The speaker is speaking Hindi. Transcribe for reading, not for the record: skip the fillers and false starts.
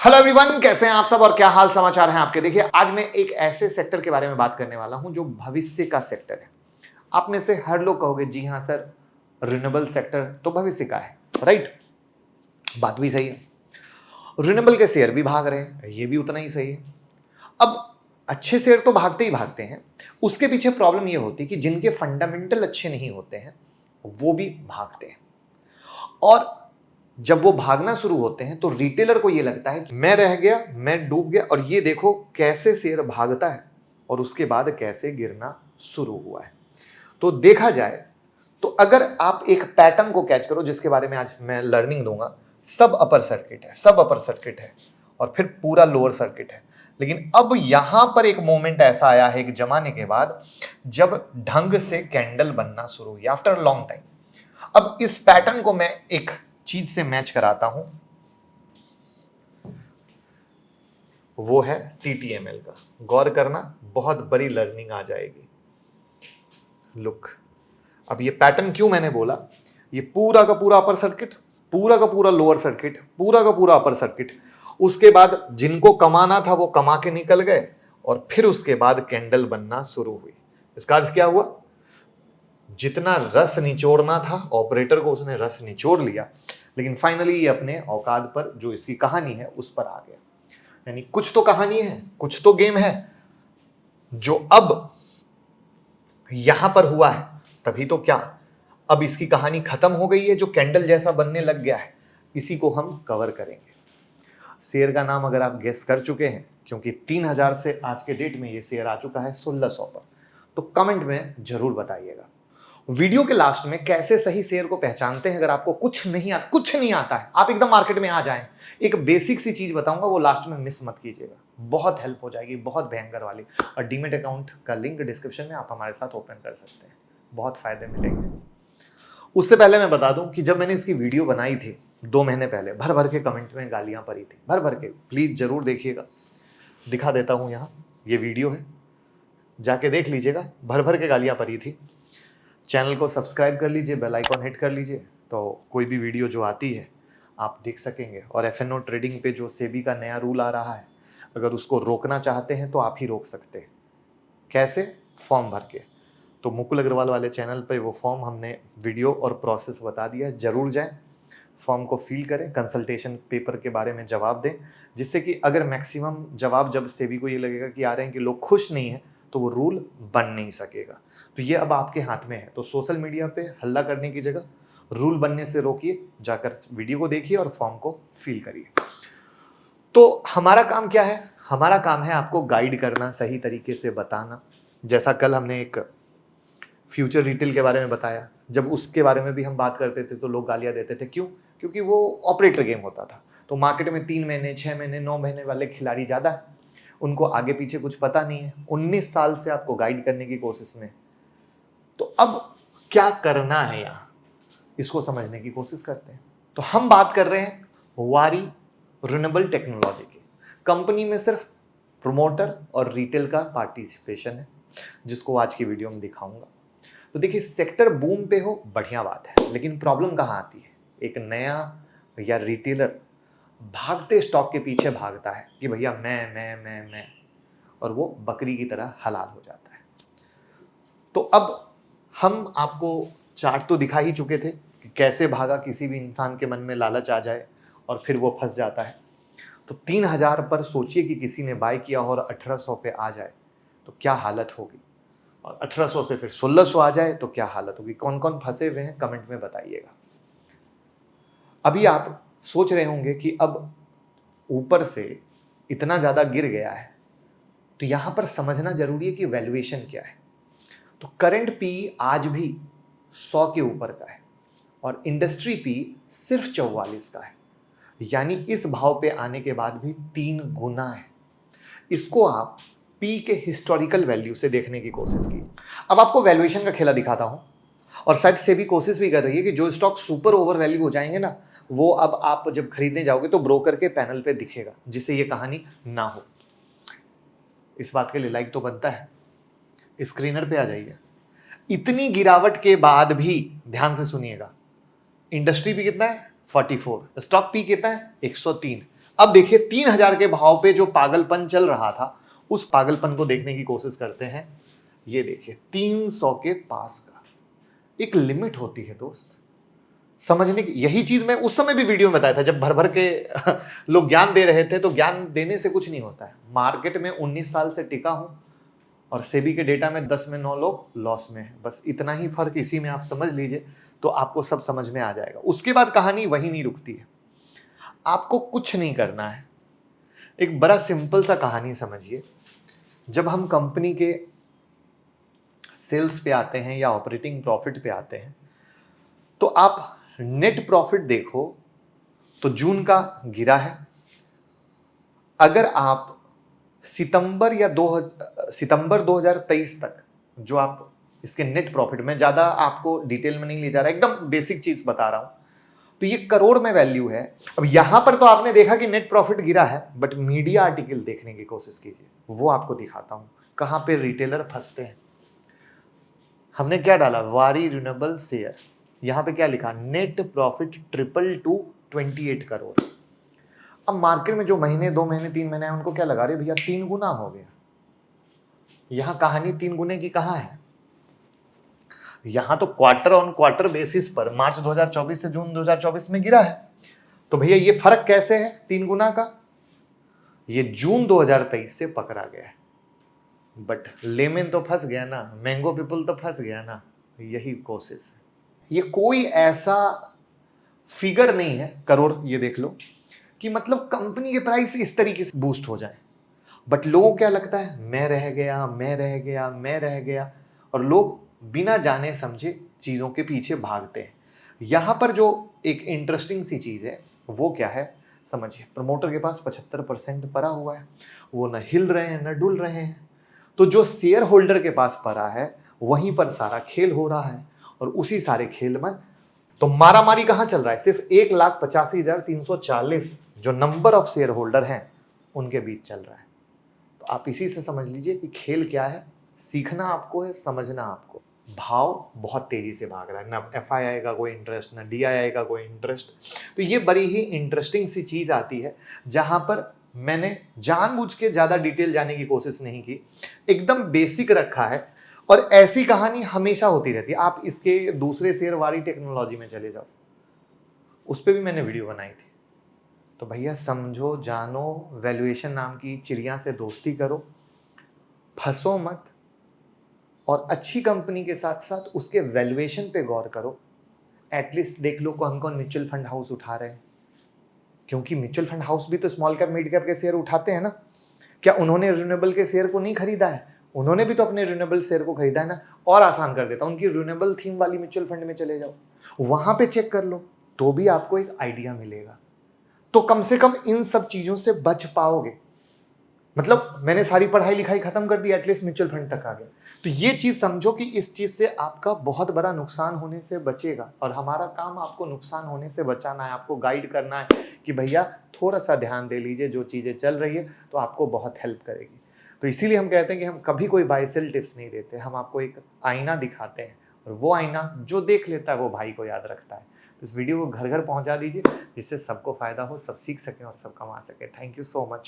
हेलो एवरीवन, कैसे हैं आप सब और क्या हाल समाचार हैं आपके। देखिए, आज मैं एक ऐसे सेक्टर के बारे में बात करने वाला हूं जो भविष्य का सेक्टर है। आप में से हर लोग कहोगे जी हां सर, रिन्यूएबल सेक्टर तो भविष्य का है, राइट। बात भी सही है। रिन्यूएबल के शेयर भी भाग रहे हैं, ये भी उतना ही सही है। अब अच्छे शेयर तो भागते ही भागते हैं, उसके पीछे प्रॉब्लम ये होती है कि जिनके फंडामेंटल अच्छे नहीं होते हैं वो भी भागते हैं। और जब वो भागना शुरू होते हैं तो रिटेलर को ये लगता है कि मैं रह गया, मैं डूब गया, और ये देखो कैसे शेयर भागता है और उसके बाद कैसे गिरना शुरू हुआ है। तो देखा जाए तो अगर आप एक पैटर्न को कैच करो, जिसके बारे में आज मैं लर्निंग दूंगा, सब अपर सर्किट है, सब अपर सर्किट है और फिर पूरा लोअर सर्किट है। लेकिन अब यहां पर एक मोमेंट ऐसा आया है एक जमाने के बाद जब ढंग से कैंडल बनना शुरू हुई आफ्टर लॉन्ग टाइम। अब इस पैटर्न को मैं एक चीज से मैच कराता हूं, वो है टीटीएमएल का। गौर करना, बहुत बड़ी लर्निंग आ जाएगी। लुक, अब ये पैटर्न क्यों मैंने बोला, ये पूरा का पूरा अपर सर्किट, पूरा का पूरा लोअर सर्किट, पूरा का पूरा अपर सर्किट, उसके बाद जिनको कमाना था वो कमा के निकल गए और फिर उसके बाद कैंडल बनना शुरू हुई। इसका अर्थ क्या हुआ, जितना रस निचोड़ना था ऑपरेटर को उसने रस निचोड़ लिया, लेकिन फाइनली ये अपने औकात पर, जो इसकी कहानी है, उस पर आ गया। यानी कुछ तो कहानी है, कुछ तो गेम है जो अब यहां पर हुआ है। तभी तो क्या, अब इसकी कहानी खत्म हो गई है, जो कैंडल जैसा बनने लग गया है, इसी को हम कवर करेंगे। शेयर का नाम अगर आप गेस कर चुके हैं, क्योंकि 3000 से आज के डेट में ये शेयर आ चुका है 1600 पर, तो कमेंट में जरूर बताइएगा। वीडियो के लास्ट में कैसे सही शेयर को पहचानते हैं, अगर आपको कुछ नहीं आता है, आप एकदम मार्केट में आ जाएं, एक बेसिक सी चीज बताऊंगा, वो लास्ट में मिस मत कीजिएगा, बहुत हेल्प हो जाएगी, बहुत भयंकर वाली। और डीमेट अकाउंट का लिंक डिस्क्रिप्शन में आप हमारे साथ ओपन कर सकते हैं, बहुत फायदे मिलेंगे। उससे पहले मैं बता दूं कि जब मैंने इसकी वीडियो बनाई थी 2 महीने पहले, भर भर के कमेंट में गालियां पड़ी थी, भर भर के। प्लीज जरूर देखिएगा, दिखा देता हूं, यहाँ ये वीडियो है, जाके देख लीजिएगा, भर भर के गालियां पड़ी थी। चैनल को सब्सक्राइब कर लीजिए, बेल आइकॉन हिट कर लीजिए, तो कोई भी वीडियो जो आती है आप देख सकेंगे। और एफएनओ ट्रेडिंग पे जो सेबी का नया रूल आ रहा है, अगर उसको रोकना चाहते हैं तो आप ही रोक सकते हैं। कैसे? फॉर्म भर के। तो मुकुल अग्रवाल वाले चैनल पे वो फॉर्म हमने वीडियो और प्रोसेस बता दिया है, जरूर जाएं, फॉर्म को फिल करें, कंसल्टेशन पेपर के बारे में जवाब दें, जिससे कि अगर मैक्सिमम जवाब जब सेबी को ये लगेगा कि आ रहे हैं कि लोग खुश नहीं हैं, तो वो रूल बन नहीं सकेगा। तो ये अब आपके हाथ में है। तो सोशल मीडिया पे हल्ला करने की जगह रूल बनने से रोकिए, जाकर वीडियो को देखिए और फॉर्म को फिल करिए। तो हमारा काम क्या है? हमारा काम है आपको गाइड करना, सही तरीके से बताना। जैसा कल हमने एक फ्यूचर रिटेल के बारे में बताया, जब उसके बारे में भी हम बात करते थे तो लोग गालियां देते थे। क्यों? क्योंकि वो ऑपरेटर गेम होता था। तो मार्केट में 3 महीने, 6 महीने, 9 महीने वाले खिलाड़ी ज्यादा है, उनको आगे पीछे कुछ पता नहीं है। 19 साल से आपको गाइड करने की कोशिश में। तो अब क्या करना है यहां, इसको समझने की कोशिश करते हैं। तो हम बात कर रहे हैं वारी रिन्यूएबल टेक्नोलॉजी की। कंपनी में सिर्फ प्रमोटर और रिटेल का पार्टिसिपेशन है, जिसको आज की वीडियो में दिखाऊंगा। तो देखिए, सेक्टर बूम पे हो, बढ़िया बात है, लेकिन प्रॉब्लम कहां आती है? एक नया या रिटेलर भागते स्टॉक के पीछे भागता है कि भैया मैं, और वो बकरी की तरह हलाल हो जाता है। तो अब हम आपको चार्ट तो दिखा ही चुके थे कि कैसे भागा, किसी भी इंसान के मन में लालच आ जाए और फिर वो फंस जाता है। तो 3000 पर सोचिए कि किसी ने बाय किया और 1800 पे आ जाए तो क्या हालत होगी, और 1800 से फिर 1600 आ जाए तो क्या हालत होगी। कौन कौन फंसे हुए हैं कमेंट में बताइएगा। अभी आप सोच रहे होंगे कि अब ऊपर से इतना ज्यादा गिर गया है, तो यहां पर समझना जरूरी है कि वैल्यूएशन क्या है। तो करंट पी आज भी 100 के ऊपर का है और इंडस्ट्री पी सिर्फ 44 का है, यानी इस भाव पे आने के बाद भी 3 गुना है। इसको आप पी के हिस्टोरिकल वैल्यू से देखने की कोशिश की। अब आपको वैल्यूएशन का खेला दिखाता हूं, और शायद से भी कोशिश भी कर रही है कि जो स्टॉक सुपर ओवर वैल्यू हो जाएंगे ना, वो अब आप जब खरीदने जाओगे तो ब्रोकर के पैनल पे दिखेगा, जिससे ये कहानी ना हो। इस बात के लिए लाइक तो बनता है। स्क्रीनर पे आ जाइए। इतनी गिरावट के बाद भी ध्यान से सुनिएगा, इंडस्ट्री भी कितना है 44, स्टॉक पी कितना है 103, अब देखिए 3000 के भाव पे जो पागलपन चल रहा था, उस पागलपन को देखने की कोशिश करते हैं। ये देखिए 300 के पास का, एक लिमिट होती है दोस्त समझने की। यही चीज मैं उस समय भी वीडियो में बताया था, जब भर भर के लोग ज्ञान दे रहे थे। तो ज्ञान देने से कुछ नहीं होता है। मार्केट में 19 साल से टिका हूं और सेबी के डेटा में 10 में 9 लोग लॉस में है। बस इतना ही फर्क, इसी में आप समझ लीजिए तो आपको सब समझ में आ जाएगा। उसके बाद कहानी वही नहीं रुकती है। आपको कुछ नहीं करना है। एक बड़ा सिंपल सा कहानी समझिए। जब हम कंपनी के सेल्स पे आते हैं या ऑपरेटिंग प्रॉफिट पे आते हैं, तो आप नेट प्रॉफिट देखो तो जून का गिरा है। अगर आप सितंबर 2023 तक जो आप इसके नेट प्रॉफिट में, ज्यादा आपको डिटेल में नहीं ले जा रहा, एकदम बेसिक चीज बता रहा हूं, तो ये करोड़ में वैल्यू है। अब यहां पर तो आपने देखा कि नेट प्रॉफिट गिरा है, बट मीडिया आर्टिकल देखने की कोशिश कीजिए, वो आपको दिखाता हूं कहां पे रिटेलर फंसते हैं। हमने क्या डाला, वारी रिन्यूएबल शेयर, यहां पे क्या लिखा, net profit triple two 28 crore. अब मार्केट में जो महीने 2 महीने 3 महीने हैं, उनको क्या लगा रहे भैया 3 गुना हो गया। यहां कहानी 3 गुने की कहां है। यहां तो क्वार्टर ऑन क्वार्टर बेसिस पर मार्च 2024 से जून 2024 में गिरा है। तो भैया ये फर्क कैसे है 3 गुना का, ये जून 2023 से पकड़ा गया है। बट लेमन तो फंस गया ना, मैंगो पीपल तो फंस गया ना। यही कोशिश है। ये कोई ऐसा फिगर नहीं है करोड़, ये देख लो, कि मतलब कंपनी के प्राइस इस तरीके से बूस्ट हो जाए। बट लोगों को क्या लगता है, मैं रह गया, मैं रह गया, मैं रह गया, और लोग बिना जाने समझे चीजों के पीछे भागते हैं। यहां पर जो एक इंटरेस्टिंग सी चीज है वो क्या है समझिए। प्रमोटर के पास 75% पड़ा हुआ है, वो न हिल रहे हैं न डुल रहे हैं। तो जो शेयर होल्डर के पास पड़ा है वहीं पर सारा खेल हो रहा है, और उसी सारे खेल में तो मारामारी कहां चल रहा है, सिर्फ 1,85,340 जो नंबर ऑफ शेयर होल्डर हैं उनके बीच चल रहा है। तो आप इसी से समझ लीजिए कि खेल क्या है। सीखना आपको है, समझना आपको। भाव बहुत तेजी से भाग रहा है, ना FII का कोई इंटरेस्ट, ना DII का कोई इंटरेस्ट। तो ये बड़ी ही इंटरेस्टिंग सी चीज आती है, जहां पर मैंने जानबूझ के ज्यादा डिटेल जाने की कोशिश नहीं की, एकदम बेसिक रखा है। और ऐसी कहानी हमेशा होती रहती है। आप इसके दूसरे शेयर वारी टेक्नोलॉजी में चले जाओ, उस पर भी मैंने वीडियो बनाई थी। तो भैया समझो, जानो, वैल्यूएशन नाम की चिड़िया से दोस्ती करो, फंसो मत, और अच्छी कंपनी के साथ साथ उसके वैल्यूएशन पे गौर करो। एटलीस्ट देख लो कौन कौन म्यूचुअल फंड हाउस उठा रहे हैं, क्योंकि म्यूचुअल फंड हाउस भी तो स्मॉल कैप मिड कैप के शेयर उठाते हैं ना। क्या उन्होंने रिन्यूएबल के शेयर को नहीं खरीदा है, उन्होंने भी तो अपने रिन्यूएबल शेयर को खरीदा है ना। और आसान कर देता, उनकी रिन्यूएबल थीम वाली म्यूचुअल फंड में चले जाओ, वहां पे चेक कर लो, तो भी आपको एक आइडिया मिलेगा। तो कम से कम इन सब चीजों से बच पाओगे। मतलब मैंने सारी पढ़ाई लिखाई खत्म कर दी, एटलीस्ट म्यूचुअल फंड तक आ गया। तो ये चीज समझो कि इस चीज से आपका बहुत बड़ा नुकसान होने से बचेगा, और हमारा काम आपको नुकसान होने से बचाना है, आपको गाइड करना है कि भैया थोड़ा सा ध्यान दे लीजिए, जो चीजें चल रही है तो आपको बहुत हेल्प करेगी। तो इसीलिए हम कहते हैं कि हम कभी कोई बाय सेल टिप्स नहीं देते, हम आपको एक आईना दिखाते हैं, और वो आईना जो देख लेता है वो भाई को याद रखता है। इस वीडियो को घर घर पहुंचा दीजिए, जिससे सबको फायदा हो, सब सीख सकें और सब कमा सकें। Thank you so much.